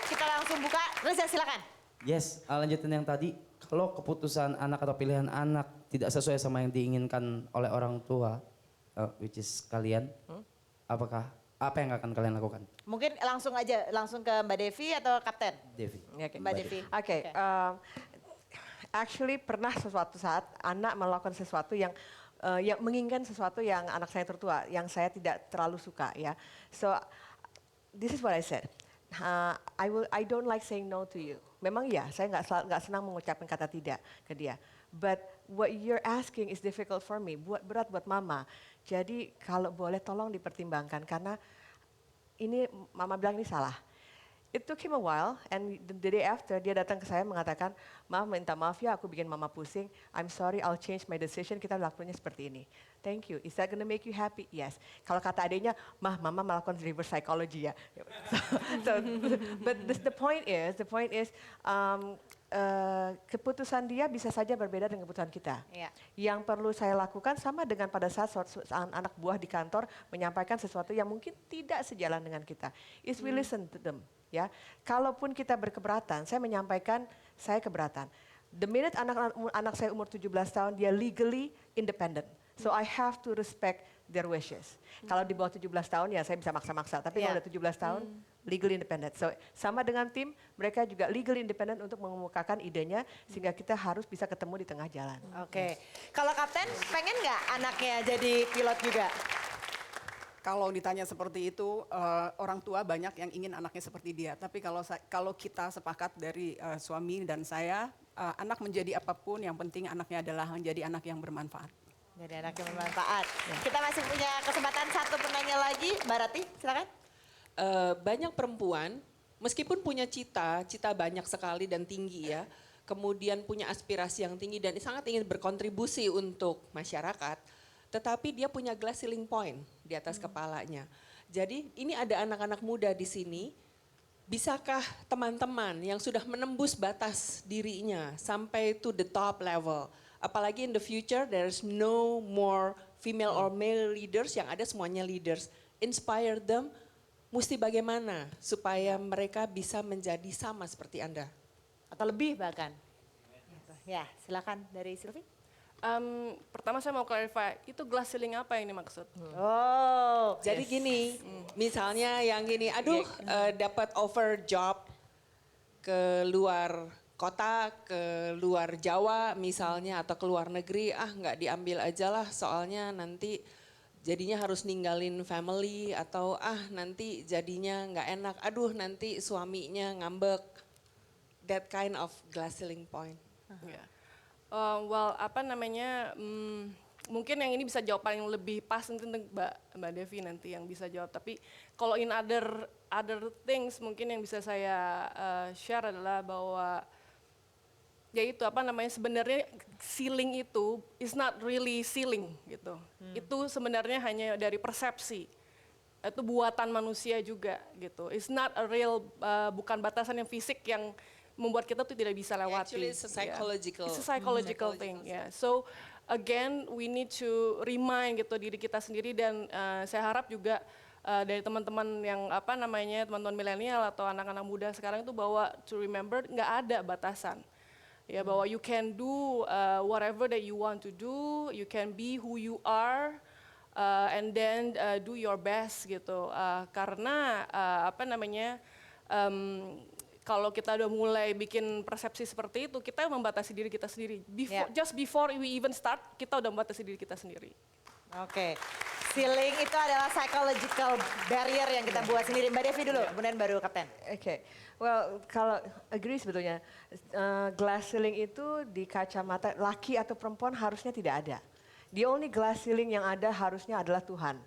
kita langsung buka. Reza silakan. Yes, lanjutin yang tadi. Kalau keputusan anak atau pilihan anak tidak sesuai sama yang diinginkan oleh orang tua, which is kalian, apa yang akan kalian lakukan? Mungkin langsung aja, langsung ke Mbak Devi atau Kapten? Devi. Mbak Devi. Oke, actually pernah sesuatu saat anak melakukan sesuatu yang menginginkan sesuatu yang anak saya tertua, yang saya tidak terlalu suka ya. So this is what I said. I don't like saying no to you. Memang ya, saya nggak senang mengucapkan kata tidak ke dia. But what you're asking is difficult for me. Berat buat mama. Jadi kalau boleh tolong dipertimbangkan karena ini mama bilang ini salah. It took him a while, and the day after dia datang ke saya mengatakan, "Ma, minta maaf ya, aku bikin mama pusing. I'm sorry, I'll change my decision. Kita lakukannya seperti ini. Thank you. Is that gonna make you happy? Yes." Kalau kata adiknya, Mama melakukan reverse psychology ya. But the point is, keputusan dia bisa saja berbeda dengan keputusan kita. Iya. Yang perlu saya lakukan sama dengan pada saat anak buah di kantor menyampaikan sesuatu yang mungkin tidak sejalan dengan kita. Is we listen to them. Ya, kalaupun kita berkeberatan, saya menyampaikan saya keberatan. The minute anak saya umur 17 tahun, dia legally independent. So I have to respect their wishes. Kalau di bawah 17 tahun ya saya bisa maksa-maksa, tapi kalau udah 17 tahun, legally independent. So sama dengan tim, mereka juga legally independent untuk mengemukakan idenya, sehingga kita harus bisa ketemu di tengah jalan. Oke. Kalau Kapten, pengen nggak anaknya jadi pilot juga? Kalau ditanya seperti itu, orang tua banyak yang ingin anaknya seperti dia. Tapi kalau kita sepakat dari suami dan saya, anak menjadi apapun, yang penting anaknya adalah menjadi anak yang bermanfaat. Jadi anak yang bermanfaat. Kita masih punya kesempatan satu penanya lagi, Mbak Rati, silakan. Banyak perempuan, meskipun punya cita banyak sekali dan tinggi ya, kemudian punya aspirasi yang tinggi dan sangat ingin berkontribusi untuk masyarakat, tetapi dia punya glass ceiling point di atas kepalanya. Jadi ini ada anak-anak muda di sini, bisakah teman-teman yang sudah menembus batas dirinya sampai to the top level, apalagi in the future there's no more female or male leaders, yang ada semuanya leaders, inspire them, mesti bagaimana supaya mereka bisa menjadi sama seperti Anda? Atau lebih bahkan. Ya, silakan dari Sylvie. Pertama saya mau clarify, itu glass ceiling apa yang dimaksud? Oh, jadi gini, misalnya yang gini, aduh dapat offer job ke luar kota, ke luar Jawa misalnya, atau ke luar negeri, nggak diambil aja lah soalnya nanti jadinya harus ninggalin family, atau nanti jadinya nggak enak, aduh nanti suaminya ngambek, that kind of glass ceiling point. Yeah. Mungkin yang ini bisa jawab paling lebih pas nanti Mbak Devi nanti yang bisa jawab. Tapi kalau in other things mungkin yang bisa saya share adalah bahwa yaitu sebenarnya ceiling itu is not really ceiling gitu. Itu sebenarnya hanya dari persepsi. Itu buatan manusia juga gitu. It's not a real, bukan batasan yang fisik yang membuat kita tuh tidak bisa lewati. Actually it's a psychological. It's a psychological thing. Yeah. So again we need to remind gitu diri kita sendiri, dan saya harap juga dari teman-teman yang teman-teman milenial atau anak-anak muda sekarang itu bahwa to remember nggak ada batasan. Ya, bahwa you can do whatever that you want to do, you can be who you are, and then do your best gitu. Karena kalau kita udah mulai bikin persepsi seperti itu, kita membatasi diri kita sendiri. Just before we even start, kita udah membatasi diri kita sendiri. Oke. Ceiling itu adalah psychological barrier yang kita buat sendiri. Mbak Devi dulu, kemudian baru Kapten. Oke, well kalau agree sebetulnya glass ceiling itu di kacamata laki atau perempuan harusnya tidak ada. The only glass ceiling yang ada harusnya adalah Tuhan.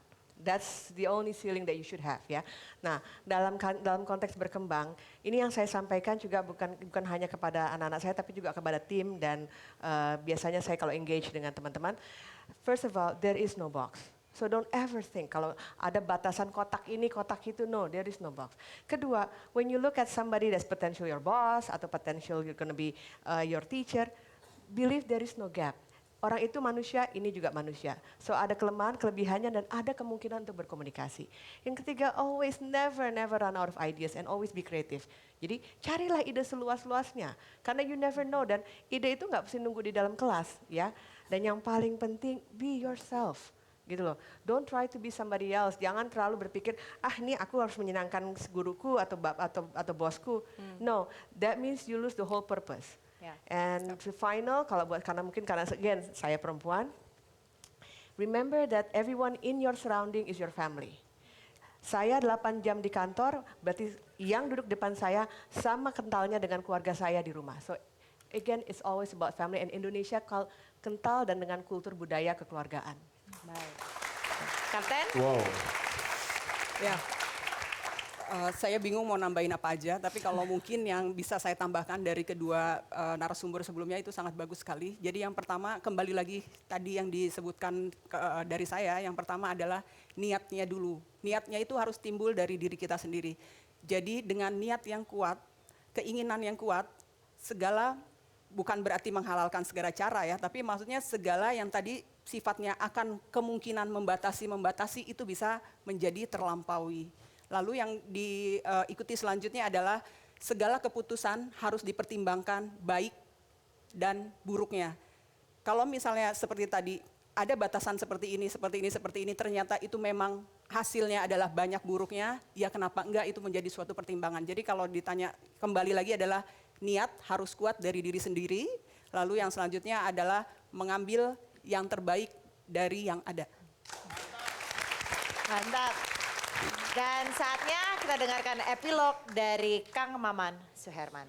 That's the only ceiling that you should have ya. Nah dalam konteks berkembang, ini yang saya sampaikan juga bukan hanya kepada anak-anak saya tapi juga kepada tim dan biasanya saya kalau engage dengan teman-teman. First of all, there is no box. So don't ever think kalau ada batasan kotak ini, kotak itu, no, there is no box. Kedua, when you look at somebody that's potential your boss atau potential you're gonna be your teacher, believe there is no gap. Orang itu manusia, ini juga manusia. So ada kelemahan, kelebihannya, dan ada kemungkinan untuk berkomunikasi. Yang ketiga, always never run out of ideas and always be creative. Jadi carilah ide seluas-luasnya. Karena you never know, dan ide itu nggak mesti nunggu di dalam kelas, ya. Dan yang paling penting, be yourself. Gitu loh. Don't try to be somebody else. Jangan terlalu berpikir, ini aku harus menyenangkan guruku atau bosku. No, that means you lose the whole purpose. Yeah. And the final, karena again saya perempuan, remember that everyone in your surrounding is your family. Saya 8 jam di kantor, berarti yang duduk depan saya sama kentalnya dengan keluarga saya di rumah. So again, it's always about family, and Indonesia kental dan dengan kultur budaya kekeluargaan. Baik. Kapten? Wow. Ya, saya bingung mau nambahin apa aja, tapi kalau mungkin yang bisa saya tambahkan dari kedua narasumber sebelumnya itu sangat bagus sekali. Jadi yang pertama, kembali lagi tadi yang disebutkan dari saya, yang pertama adalah niatnya dulu. Niatnya itu harus timbul dari diri kita sendiri. Jadi dengan niat yang kuat, keinginan yang kuat, segala, bukan berarti menghalalkan segala cara ya, tapi maksudnya segala yang tadi sifatnya akan kemungkinan membatasi itu bisa menjadi terlampaui. Lalu yang diikuti selanjutnya adalah segala keputusan harus dipertimbangkan baik dan buruknya. Kalau misalnya seperti tadi ada batasan seperti ini, ternyata itu memang hasilnya adalah banyak buruknya, ya kenapa enggak, itu menjadi suatu pertimbangan. Jadi kalau ditanya kembali lagi adalah niat harus kuat dari diri sendiri, lalu yang selanjutnya adalah mengambil yang terbaik dari yang ada. Mantap. Dan saatnya kita dengarkan epilog dari Kang Maman Suherman.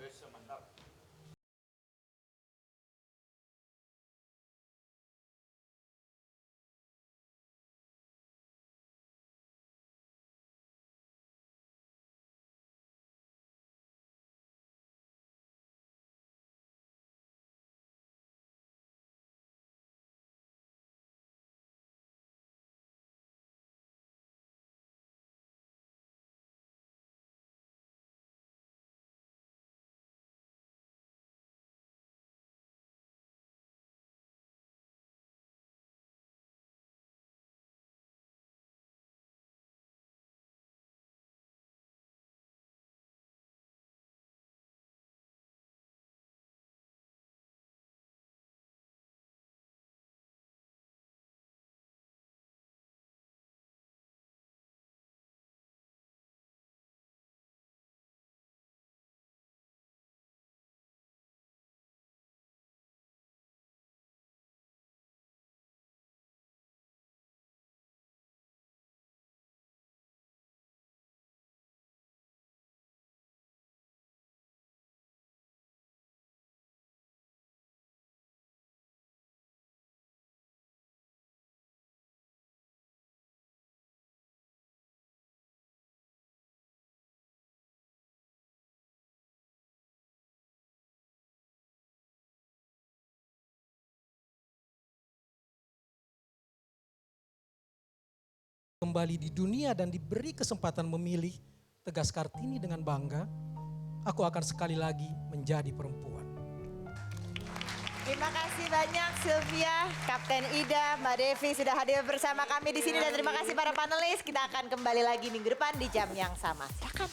Kembali di dunia dan diberi kesempatan memilih, tegas Kartini dengan bangga, aku akan sekali lagi menjadi perempuan. Terima kasih banyak Sylvia, Kapten Ida, Mbak Devi sudah hadir bersama kami di sini, dan terima kasih para panelis. Kita akan kembali lagi minggu depan di jam yang sama. Silakan.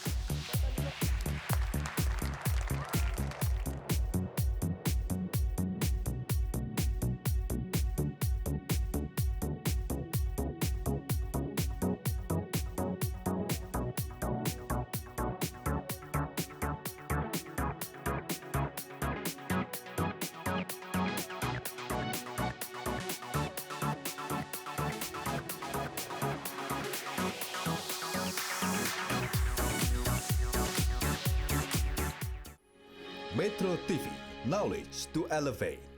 Metro TV, knowledge to elevate.